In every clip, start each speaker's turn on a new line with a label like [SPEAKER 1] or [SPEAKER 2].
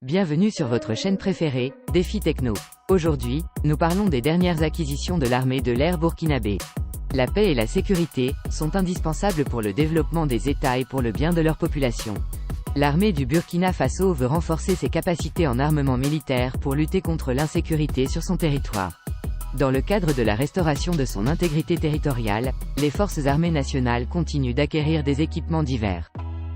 [SPEAKER 1] Bienvenue sur votre chaîne préférée, Défi Techno. Aujourd'hui, nous parlons des dernières acquisitions de l'armée de l'air burkinabé. La paix et la sécurité sont indispensables pour le développement des États et pour le bien de leur population. L'armée du Burkina Faso veut renforcer ses capacités en armement militaire pour lutter contre l'insécurité sur son territoire. Dans le cadre de la restauration de son intégrité territoriale, les forces armées nationales continuent d'acquérir des équipements divers.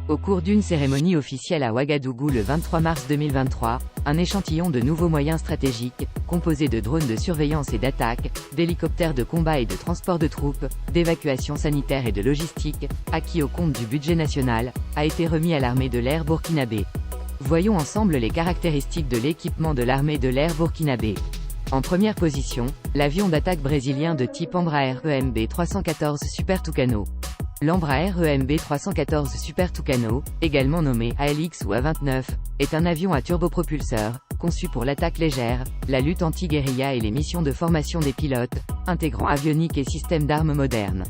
[SPEAKER 1] Au cours d'une cérémonie officielle à Ouagadougou le 23 mars 2023, un échantillon de nouveaux moyens stratégiques, composé de drones de surveillance et d'attaque, d'hélicoptères de combat et de transport de troupes, d'évacuation sanitaire et de logistique, acquis au compte du budget national, a été remis à l'armée de l'air burkinabé. Voyons ensemble les caractéristiques de l'équipement de l'armée de l'air burkinabé. En première position, l'avion d'attaque brésilien de type Embraer EMB 314 Super Tucano. L'Embraer EMB 314 Super Tucano, également nommé ALX ou A29, est un avion à turbopropulseur, conçu pour l'attaque légère, la lutte anti-guérilla et les missions de formation des pilotes, intégrant avionique et système d'armes modernes.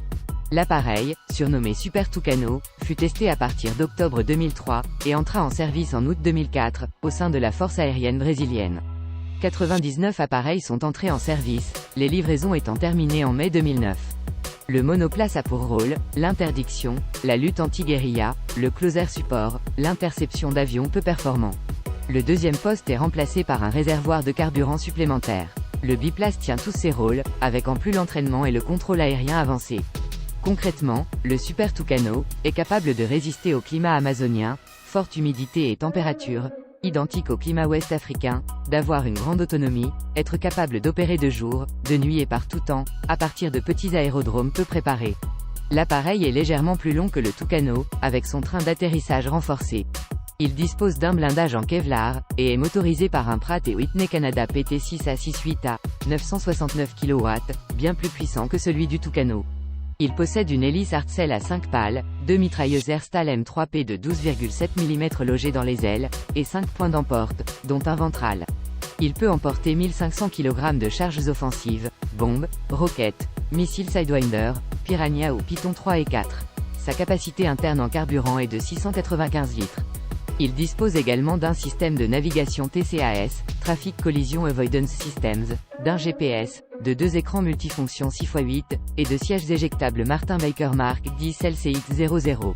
[SPEAKER 1] L'appareil, surnommé Super Tucano, fut testé à partir d'octobre 2003, et entra en service en août 2004, au sein de la force aérienne brésilienne. 99 appareils sont entrés en service, les livraisons étant terminées en mai 2009. Le monoplace a pour rôle, l'interdiction, la lutte anti-guérilla, le closer support, l'interception d'avions peu performants. Le deuxième poste est remplacé par un réservoir de carburant supplémentaire. Le biplace tient tous ses rôles, avec en plus l'entraînement et le contrôle aérien avancé. Concrètement, le Super Tucano est capable de résister au climat amazonien, forte humidité et température, identique au climat ouest africain, d'avoir une grande autonomie, être capable d'opérer de jour, de nuit et par tout temps, à partir de petits aérodromes peu préparés. L'appareil est légèrement plus long que le Tucano, avec son train d'atterrissage renforcé. Il dispose d'un blindage en Kevlar, et est motorisé par un Pratt & Whitney Canada PT6 A68A, 969 kW, bien plus puissant que celui du Tucano. Il possède une hélice Hartzell à 5 pales, 2 mitrailleuses Herstal M3P de 12,7 mm logées dans les ailes, et 5 points d'emporte, dont un ventral. Il peut emporter 1500 kg de charges offensives, bombes, roquettes, missiles Sidewinder, Piranha ou Python 3 et 4. Sa capacité interne en carburant est de 695 litres. Il dispose également d'un système de navigation TCAS, Traffic Collision Avoidance Systems, d'un GPS, de 2 écrans multifonctions 6x8, et de sièges éjectables Martin Baker Mark 10 LCX00.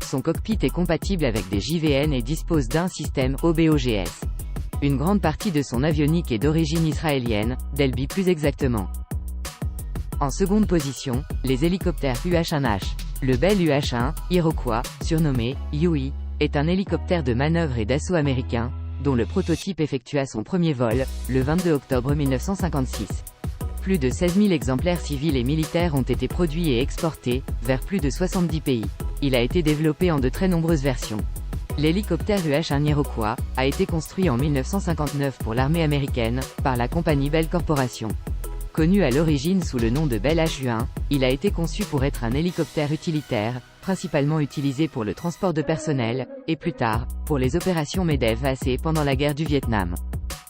[SPEAKER 1] Son cockpit est compatible avec des JVN et dispose d'un système OBOGS. Une grande partie de son avionique est d'origine israélienne, d'Elbit plus exactement. En seconde position, les hélicoptères UH-1H. Le Bell UH-1, Iroquois, surnommé UI, est un hélicoptère de manœuvre et d'assaut américain, dont le prototype effectua son premier vol, le 22 octobre 1956. Plus de 16 000 exemplaires civils et militaires ont été produits et exportés, vers plus de 70 pays. Il a été développé en de très nombreuses versions. L'hélicoptère UH-1 Iroquois a été construit en 1959 pour l'armée américaine, par la compagnie Bell Corporation. Connu à l'origine sous le nom de Bell HU-1, il a été conçu pour être un hélicoptère utilitaire, principalement utilisé pour le transport de personnel, et plus tard, pour les opérations MEDEV-AC pendant la guerre du Vietnam.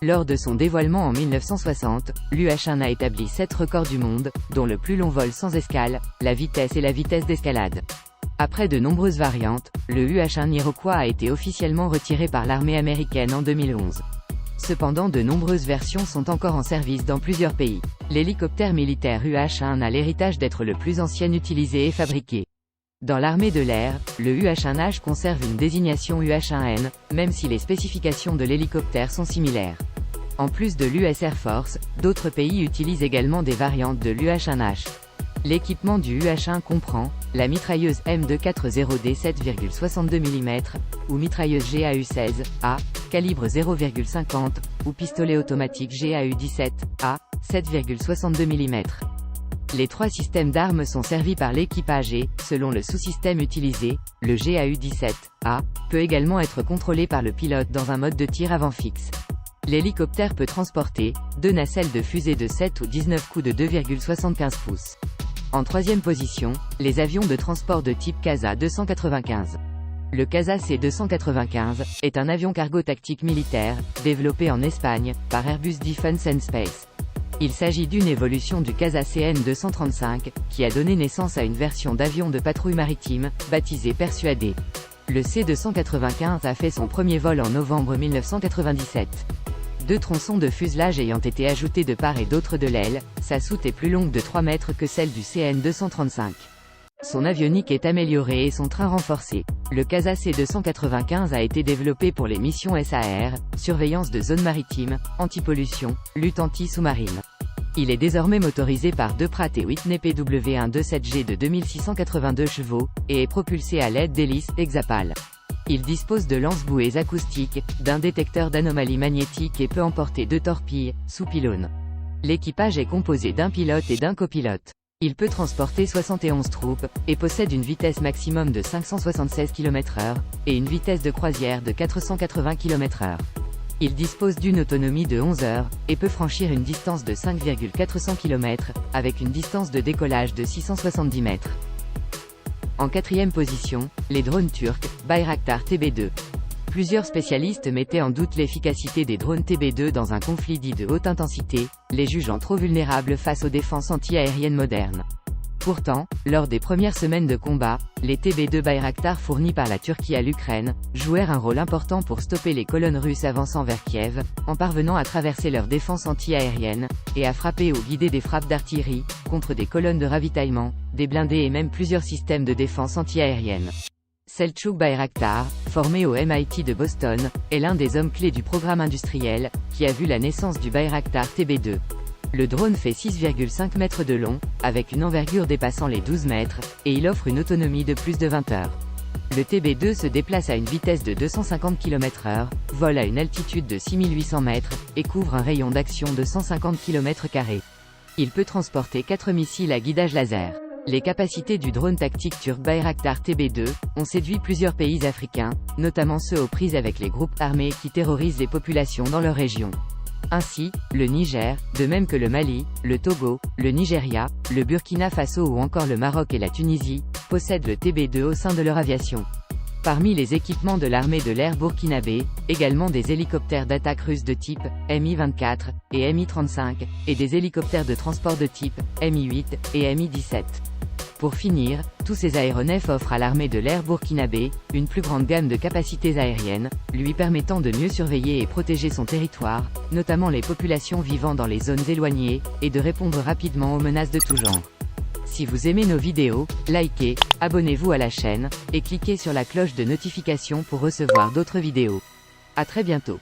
[SPEAKER 1] Lors de son dévoilement en 1960, l'UH-1 a établi 7 records du monde, dont le plus long vol sans escale, la vitesse et la vitesse d'escalade. Après de nombreuses variantes, le UH-1 Iroquois a été officiellement retiré par l'armée américaine en 2011. Cependant de nombreuses versions sont encore en service dans plusieurs pays. L'hélicoptère militaire UH-1 a l'héritage d'être le plus ancien utilisé et fabriqué. Dans l'armée de l'air, le UH-1H conserve une désignation UH-1N, même si les spécifications de l'hélicoptère sont similaires. En plus de l'US Air Force, d'autres pays utilisent également des variantes de l'UH-1H. L'équipement du UH-1 comprend la mitrailleuse M240D 7,62 mm, ou mitrailleuse GAU-16A, calibre 0,50, ou pistolet automatique GAU-17A, 7,62 mm. Les 3 systèmes d'armes sont servis par l'équipage et, selon le sous-système utilisé, le GAU-17A peut également être contrôlé par le pilote dans un mode de tir avant fixe. L'hélicoptère peut transporter 2 nacelles de fusée de 7 ou 19 coups de 2,75 pouces. En troisième position, les avions de transport de type CASA 295. Le CASA C-295 est un avion cargo tactique militaire, développé en Espagne, par Airbus Defence and Space. Il s'agit d'une évolution du CASA CN-235, qui a donné naissance à une version d'avion de patrouille maritime, baptisée Persuadé. Le C-295 a fait son premier vol en novembre 1997. 2 tronçons de fuselage ayant été ajoutés de part et d'autre de l'aile, sa soute est plus longue de 3 mètres que celle du CN-235. Son avionique est améliorée et son train renforcé. Le CASA C-295 a été développé pour les missions SAR, surveillance de zones maritimes, antipollution, lutte anti-sous-marine. Il est désormais motorisé par 2 Pratt & Whitney PW127G de 2682 chevaux, et est propulsé à l'aide d'hélices hexapales. Il dispose de lance-bouées acoustiques, d'un détecteur d'anomalies magnétiques et peut emporter 2 torpilles, sous pylône. L'équipage est composé d'un pilote et d'un copilote. Il peut transporter 71 troupes, et possède une vitesse maximum de 576 km/h, et une vitesse de croisière de 480 km/h. Il dispose d'une autonomie de 11 heures, et peut franchir une distance de 5,400 km, avec une distance de décollage de 670 mètres. En 4e position, les drones turcs, Bayraktar TB2. Plusieurs spécialistes mettaient en doute l'efficacité des drones TB2 dans un conflit dit de haute intensité, les jugeant trop vulnérables face aux défenses anti-aériennes modernes. Pourtant, lors des premières semaines de combat, les TB2 Bayraktar fournis par la Turquie à l'Ukraine, jouèrent un rôle important pour stopper les colonnes russes avançant vers Kiev, en parvenant à traverser leurs défenses anti-aériennes, et à frapper ou guider des frappes d'artillerie, contre des colonnes de ravitaillement, des blindés et même plusieurs systèmes de défense anti-aérienne. Selçuk Bayraktar, formé au MIT de Boston, est l'un des hommes clés du programme industriel, qui a vu la naissance du Bayraktar TB2. Le drone fait 6,5 mètres de long, avec une envergure dépassant les 12 mètres, et il offre une autonomie de plus de 20 heures. Le TB2 se déplace à une vitesse de 250 km/h, vole à une altitude de 6800 mètres, et couvre un rayon d'action de 150 km². Il peut transporter 4 missiles à guidage laser. Les capacités du drone tactique turc Bayraktar TB2 ont séduit plusieurs pays africains, notamment ceux aux prises avec les groupes armés qui terrorisent les populations dans leur région. Ainsi, le Niger, de même que le Mali, le Togo, le Nigeria, le Burkina Faso ou encore le Maroc et la Tunisie, possèdent le TB2 au sein de leur aviation. Parmi les équipements de l'armée de l'air burkinabé, également des hélicoptères d'attaque russes de type Mi-24 et Mi-35, et des hélicoptères de transport de type Mi-8 et Mi-17. Pour finir, tous ces aéronefs offrent à l'armée de l'air burkinabé une plus grande gamme de capacités aériennes, lui permettant de mieux surveiller et protéger son territoire, notamment les populations vivant dans les zones éloignées, et de répondre rapidement aux menaces de tout genre. Si vous aimez nos vidéos, likez, abonnez-vous à la chaîne, et cliquez sur la cloche de notification pour recevoir d'autres vidéos. À très bientôt.